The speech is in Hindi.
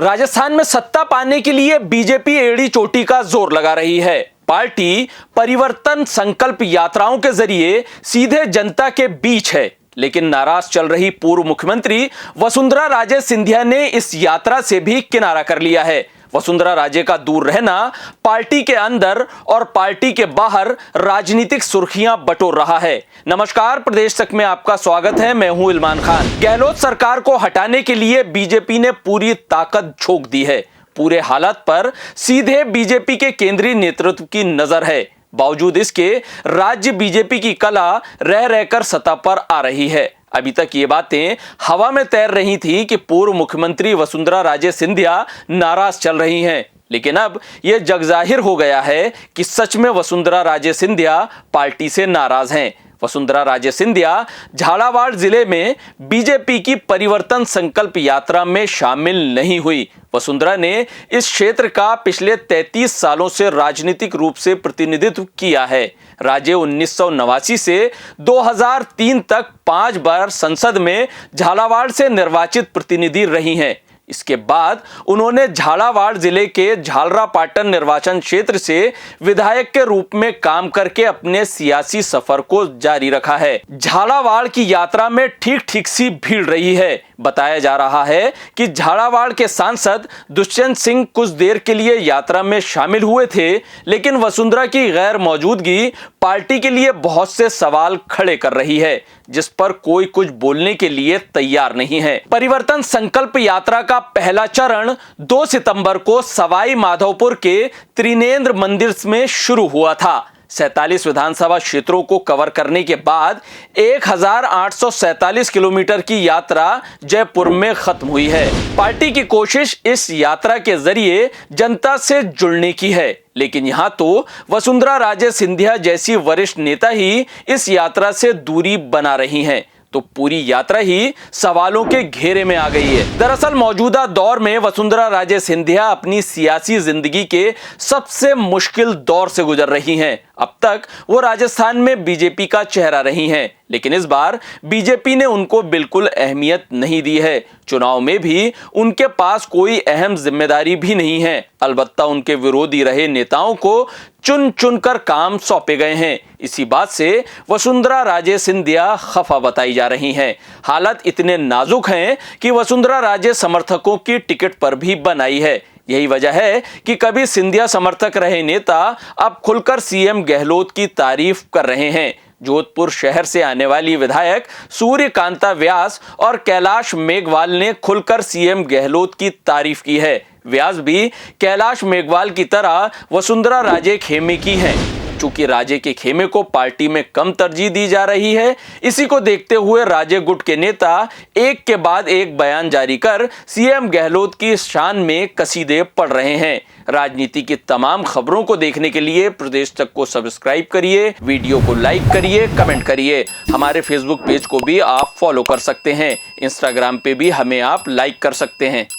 राजस्थान में सत्ता पाने के लिए बीजेपी एड़ी चोटी का जोर लगा रही है। पार्टी परिवर्तन संकल्प यात्राओं के जरिए सीधे जनता के बीच है, लेकिन नाराज चल रही पूर्व मुख्यमंत्री वसुंधरा राजे सिंधिया ने इस यात्रा से भी किनारा कर लिया है। वसुंधरा राजे का दूर रहना पार्टी के अंदर और पार्टी के बाहर राजनीतिक सुर्खियां बटोर रहा है। नमस्कार, प्रदेश तक में आपका स्वागत है। मैं हूं इलमान खान। गहलोत सरकार को हटाने के लिए बीजेपी ने पूरी ताकत झोंक दी है। पूरे हालात पर सीधे बीजेपी के केंद्रीय नेतृत्व की नजर है। बावजूद इसके राज्य बीजेपी की कला रह रहकर सत्ता पर आ रही है। अभी तक ये बातें हवा में तैर रही थी कि पूर्व मुख्यमंत्री वसुंधरा राजे सिंधिया नाराज चल रही हैं, लेकिन अब यह जगजाहिर हो गया है कि सच में वसुंधरा राजे सिंधिया पार्टी से नाराज हैं। वसुंधरा राजे सिंधिया झालावाड़ जिले में बीजेपी की परिवर्तन संकल्प यात्रा में शामिल नहीं हुई। वसुंधरा ने इस क्षेत्र का पिछले 33 सालों से राजनीतिक रूप से प्रतिनिधित्व किया है। राजे 1989 से 2003 तक 5 बार संसद में झालावाड़ से निर्वाचित प्रतिनिधि रही हैं। इसके बाद उन्होंने झालावाड़ जिले के झालरापाटन निर्वाचन क्षेत्र से विधायक के रूप में काम करके अपने सियासी सफर को जारी रखा है। झालावाड़ की यात्रा में ठीक ठीक सी भीड़ रही है। बताया जा रहा है कि झालावाड़ के सांसद दुष्यंत सिंह कुछ देर के लिए यात्रा में शामिल हुए थे, लेकिन वसुंधरा की गैर मौजूदगी पार्टी के लिए बहुत से सवाल खड़े कर रही है, जिस पर कोई कुछ बोलने के लिए तैयार नहीं है। परिवर्तन संकल्प यात्रा का पहला चरण 2 सितंबर को सवाई माधोपुर के त्रिनेत्र मंदिर में शुरू हुआ था। 47 विधानसभा क्षेत्रों को कवर करने के बाद 1847 किलोमीटर की यात्रा जयपुर में खत्म हुई है। पार्टी की कोशिश इस यात्रा के जरिए जनता से जुड़ने की है, लेकिन यहां तो वसुंधरा राजे सिंधिया जैसी वरिष्ठ नेता ही इस यात्रा से दूरी बना रही हैं, तो पूरी यात्रा ही सवालों के घेरे में आ गई है। दरअसल मौजूदा दौर में वसुंधरा राजे सिंधिया अपनी सियासी जिंदगी के सबसे मुश्किल दौर से गुजर रही हैं। अब तक वो राजस्थान में बीजेपी का चेहरा रही हैं, लेकिन इस बार बीजेपी ने उनको बिल्कुल अहमियत नहीं दी है। चुनाव में भी उनके पास कोई अहम जिम्मेदारी भी नहीं है। अलबत्ता उनके विरोधी रहे नेताओं को चुन चुनकर काम सौंपे गए हैं। इसी बात से वसुंधरा राजे सिंधिया खफा बताई जा रही हैं। हालात इतने नाजुक हैं कि वसुंधरा राजे समर्थकों की टिकट पर भी बनाई है। यही वजह है कि कभी सिंधिया समर्थक रहे नेता अब खुलकर सीएम गहलोत की तारीफ कर रहे हैं। जोधपुर शहर से आने वाली विधायक सूर्यकांता व्यास और कैलाश मेघवाल ने खुलकर सीएम गहलोत की तारीफ की है। व्यास भी कैलाश मेघवाल की तरह वसुंधरा राजे खेमे की हैं। चूंकि राजे के खेमे को पार्टी में कम तरजीह दी जा रही है, इसी को देखते हुए राजे गुट के नेता एक के बाद एक बयान जारी कर सीएम गहलोत की शान में कसीदे पढ़ रहे हैं। राजनीति की तमाम खबरों को देखने के लिए प्रदेश तक को सब्सक्राइब करिए, वीडियो को लाइक करिए, कमेंट करिए। हमारे फेसबुक पेज को भी आप फॉलो कर सकते हैं। इंस्टाग्राम पे भी हमें आप लाइक कर सकते हैं।